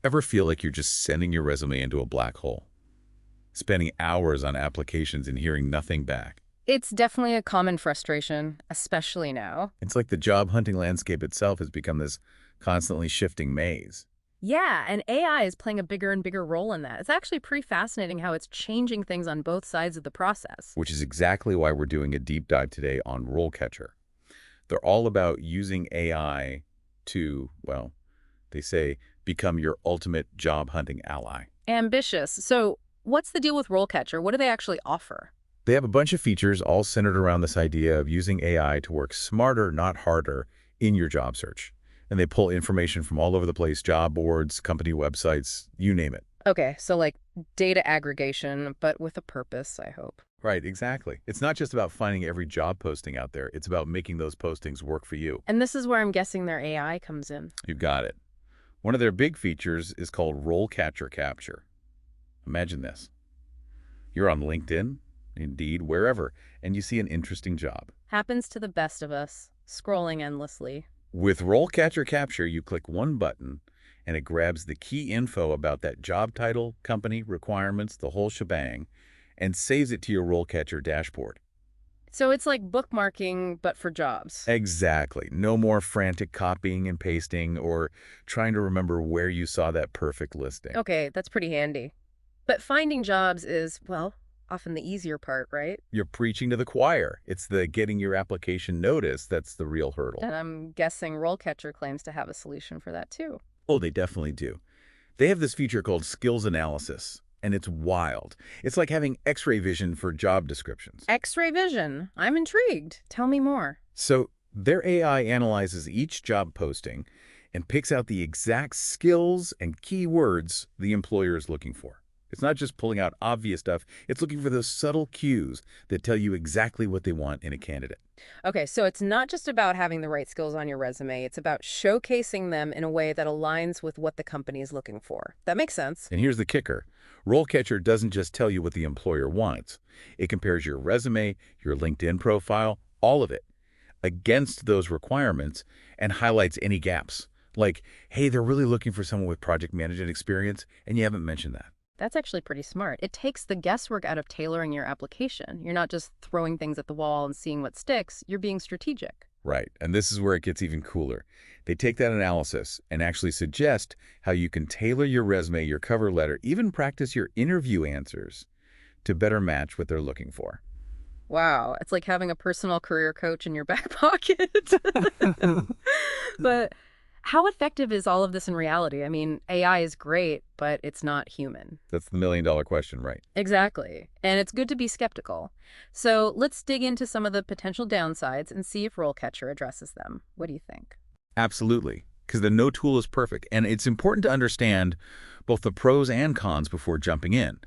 Ever feel like you're just sending your resume into a black hole, spending hours on applications and hearing nothing back? It's definitely a common frustration, especially now. It's like the job hunting landscape itself has become this constantly shifting maze, Yeah, and AI is playing a bigger and bigger role in that. It's actually pretty fascinating how it's changing things on both sides of the process. which is exactly why we're doing a deep dive today on RoleCatcher. They're all about using AI to, well, they say, become your ultimate job hunting ally. Ambitious. So, what's the deal with RoleCatcher? What do they actually offer? They have a bunch of features all centered around this idea of using AI to work smarter, not harder, in your job search. And they pull information from all over the place, job boards, company websites, you name it. Okay, so like data aggregation, but with a purpose, I hope. Right, exactly. It's not just about finding every job posting out there. It's about making those postings work for you. And this is where I'm guessing their AI comes in. You got it. One of their big features is called RoleCatcher Capture. Imagine this. You're on LinkedIn, Indeed, wherever, and you see an interesting job. Happens to the best of us, scrolling endlessly. With RoleCatcher Capture, you click one button, and it grabs the key info about that job title, company, requirements, the whole shebang, and saves it to your RoleCatcher dashboard. So it's like bookmarking, but for jobs. Exactly. No more frantic copying and pasting or trying to remember where you saw that perfect listing. Okay, that's pretty handy. But finding jobs is, well, often the easier part, right? You're preaching to the choir. It's the getting your application noticed that's the real hurdle. And I'm guessing RoleCatcher claims to have a solution for that too. Oh, they definitely do. They have this feature called skills analysis, and it's wild. It's like having X-ray vision for job descriptions. X-ray vision. I'm intrigued. Tell me more. So their AI analyzes each job posting and picks out the exact skills and keywords the employer is looking for. It's not just pulling out obvious stuff. It's looking for those subtle cues that tell you exactly what they want in a candidate. Okay, so it's not just about having the right skills on your resume. It's about showcasing them in a way that aligns with what the company is looking for. That makes sense. And here's the kicker. RoleCatcher doesn't just tell you what the employer wants. It compares your resume, your LinkedIn profile, all of it, against those requirements and highlights any gaps. Like, hey, they're really looking for someone with project management experience, and you haven't mentioned that. That's actually pretty smart. It takes the guesswork out of tailoring your application. You're not just throwing things at the wall and seeing what sticks. You're being strategic. Right, and this is where it gets even cooler. They take that analysis and actually suggest how you can tailor your resume, your cover letter, even practice your interview answers to better match what they're looking for. Wow, it's like having a personal career coach in your back pocket. But how effective is all of this in reality? I mean, AI is great, but it's not human. That's the million-dollar question, right? Exactly. And it's good to be skeptical. So let's dig into some of the potential downsides and see if RoleCatcher addresses them. What do you think? Absolutely, because no tool is perfect, and it's important to understand both the pros and cons before jumping in.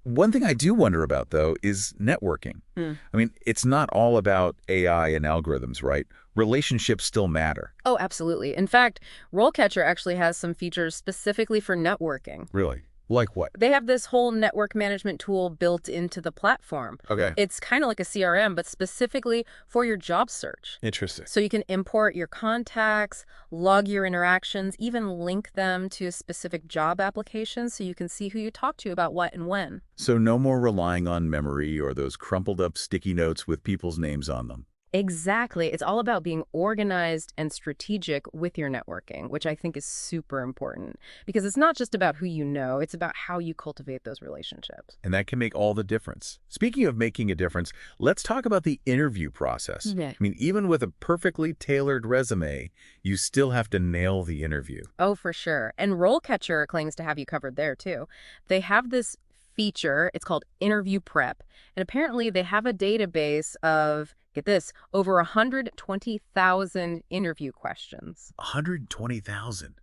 One thing I do wonder about, though, is networking. Hmm. I mean, it's not all about AI and algorithms, right? Relationships still matter. Oh, absolutely. In fact, RoleCatcher actually has some features specifically for networking. Really? Like what? They have this whole network management tool built into the platform. Okay. It's kind of like a CRM, but specifically for your job search. Interesting. So you can import your contacts, log your interactions, even link them to specific job applications so you can see who you talk to about what and when. So no more relying on memory or those crumpled up sticky notes with people's names on them. Exactly. It's all about being organized and strategic with your networking, which I think is super important because it's not just about who you know, it's about how you cultivate those relationships. And that can make all the difference. Speaking of making a difference, let's talk about the interview process. Yeah. I mean, even with a perfectly tailored resume, you still have to nail the interview. Oh, for sure. And RoleCatcher claims to have you covered there too. They have this feature, it's called Interview Prep, and apparently they have a database of, get this, over 120,000 interview questions. 120,000.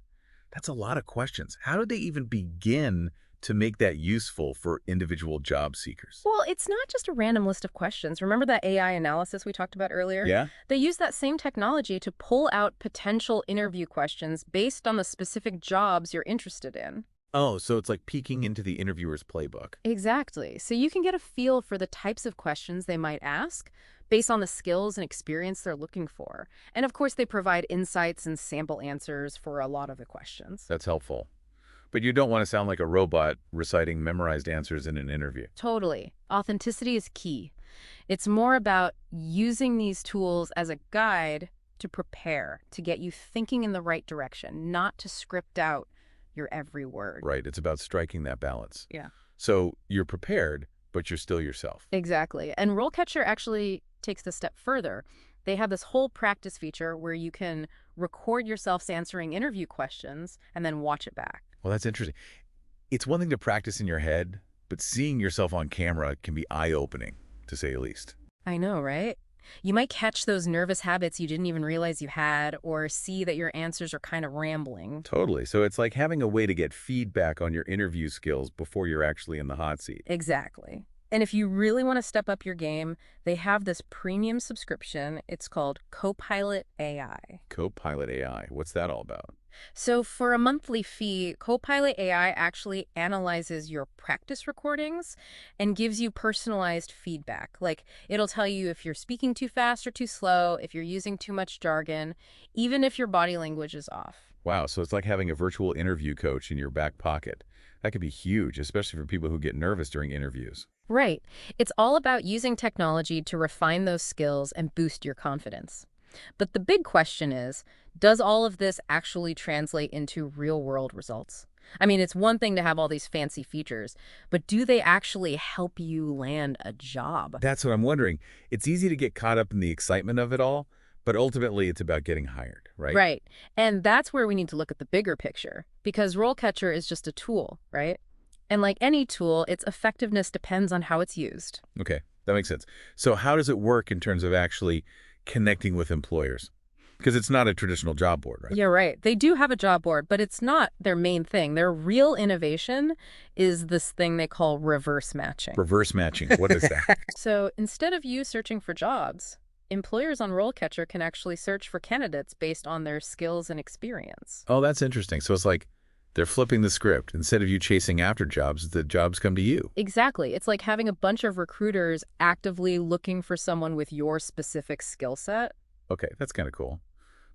That's a lot of questions. How did they even begin to make that useful for individual job seekers? Well, it's not just a random list of questions. Remember that AI analysis we talked about earlier? Yeah? They use that same technology to pull out potential interview questions based on the specific jobs you're interested in. Oh, so it's like peeking into the interviewer's playbook. Exactly. So you can get a feel for the types of questions they might ask based on the skills and experience they're looking for. And of course, they provide insights and sample answers for a lot of the questions. That's helpful. But you don't want to sound like a robot reciting memorized answers in an interview. Totally. Authenticity is key. It's more about using these tools as a guide to prepare, to get you thinking in the right direction, not to script out your every word. Right. It's about striking that balance. Yeah. So you're prepared, but you're still yourself. Exactly. And RoleCatcher actually takes this step further. They have this whole practice feature where you can record yourself answering interview questions and then watch it back. Well, that's interesting. It's one thing to practice in your head, but seeing yourself on camera can be eye-opening, to say the least. I know, right? You might catch those nervous habits you didn't even realize you had, or see that your answers are kind of rambling. Totally. So it's like having a way to get feedback on your interview skills before you're actually in the hot seat. Exactly. And if you really want to step up your game, they have this premium subscription. It's called Copilot AI. Copilot AI, what's that all about? So for a monthly fee, Copilot AI actually analyzes your practice recordings and gives you personalized feedback. Like, it'll tell you if you're speaking too fast or too slow, if you're using too much jargon, even if your body language is off. Wow, so it's like having a virtual interview coach in your back pocket. That could be huge, especially for people who get nervous during interviews. Right. It's all about using technology to refine those skills and boost your confidence. But the big question is, does all of this actually translate into real-world results? I mean, it's one thing to have all these fancy features, but do they actually help you land a job? That's what I'm wondering. It's easy to get caught up in the excitement of it all, but ultimately it's about getting hired, right? Right. And that's where we need to look at the bigger picture, because RoleCatcher is just a tool, right? And like any tool, its effectiveness depends on how it's used. Okay, that makes sense. So how does it work in terms of actually connecting with employers? Because it's not a traditional job board, right? Yeah, right. They do have a job board, but it's not their main thing. Their real innovation is this thing they call reverse matching. Reverse matching, what is that? So instead of you searching for jobs, employers on RoleCatcher can actually search for candidates based on their skills and experience. Oh, that's interesting. So it's like they're flipping the script. Instead of you chasing after jobs, the jobs come to you. Exactly. It's like having a bunch of recruiters actively looking for someone with your specific skill set. Okay, that's kind of cool.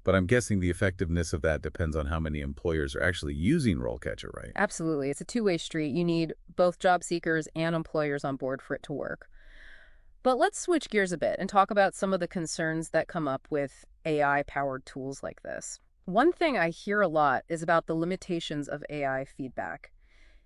But I'm guessing the effectiveness of that depends on how many employers are actually using RoleCatcher, right? Absolutely. It's a two-way street. You need both job seekers and employers on board for it to work. But let's switch gears a bit and talk about some of the concerns that come up with AI-powered tools like this. One thing I hear a lot is about the limitations of AI feedback.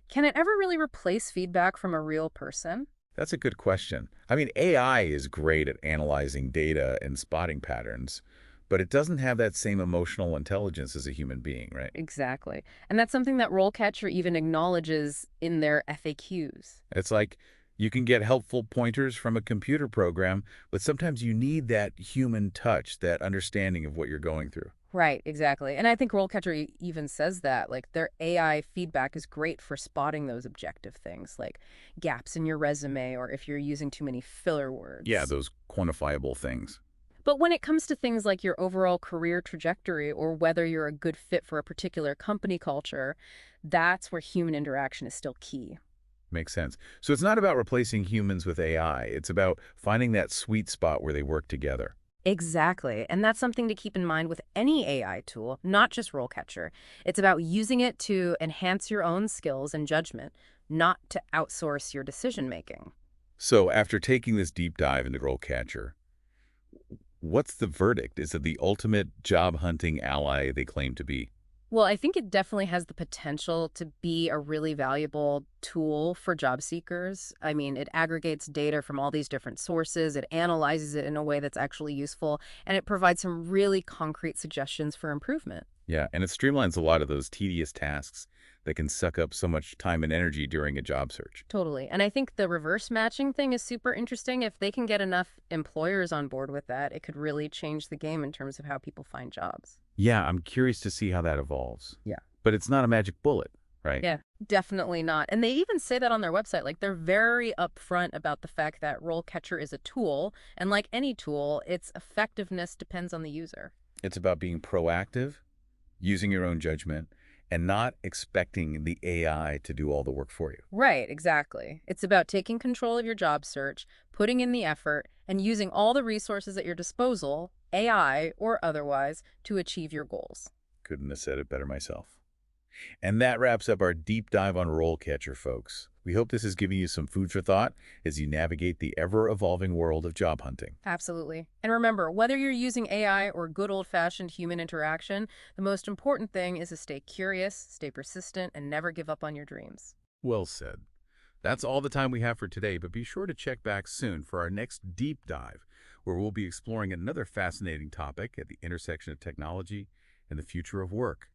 Can it ever really replace feedback from a real person? That's a good question. I mean, AI is great at analyzing data and spotting patterns, but it doesn't have that same emotional intelligence as a human being, right? Exactly. And that's something that RoleCatcher even acknowledges in their FAQs. It's like you can get helpful pointers from a computer program, but sometimes you need that human touch, that understanding of what you're going through. Right, exactly. And I think RoleCatcher even says that, like, their AI feedback is great for spotting those objective things, like gaps in your resume or if you're using too many filler words. Yeah, those quantifiable things. But when it comes to things like your overall career trajectory or whether you're a good fit for a particular company culture, that's where human interaction is still key. Makes sense. So it's not about replacing humans with AI. It's about finding that sweet spot where they work together. Exactly. And that's something to keep in mind with any AI tool, not just RoleCatcher. It's about using it to enhance your own skills and judgment, not to outsource your decision-making. So after taking this deep dive into RoleCatcher, what's the verdict? Is it the ultimate job hunting ally they claim to be? Well, I think it definitely has the potential to be a really valuable tool for job seekers. I mean, it aggregates data from all these different sources, it analyzes it in a way that's actually useful, and it provides some really concrete suggestions for improvement. Yeah, and it streamlines a lot of those tedious tasks that can suck up so much time and energy during a job search. Totally. And I think the reverse matching thing is super interesting. If they can get enough employers on board with that, it could really change the game in terms of how people find jobs. Yeah, I'm curious to see how that evolves. Yeah. But it's not a magic bullet, right? Yeah, definitely not. And they even say that on their website. Like, they're very upfront about the fact that RoleCatcher is a tool. And like any tool, its effectiveness depends on the user. It's about being proactive, using your own judgment, and not expecting the AI to do all the work for you. Right, exactly. It's about taking control of your job search, putting in the effort, and using all the resources at your disposal, AI or otherwise, to achieve your goals. Couldn't have said it better myself. And that wraps up our deep dive on RoleCatcher, folks. We hope this has given you some food for thought as you navigate the ever-evolving world of job hunting. Absolutely. And remember, whether you're using AI or good old-fashioned human interaction, the most important thing is to stay curious, stay persistent, and never give up on your dreams. Well said. That's all the time we have for today, but be sure to check back soon for our next deep dive, where we'll be exploring another fascinating topic at the intersection of technology and the future of work.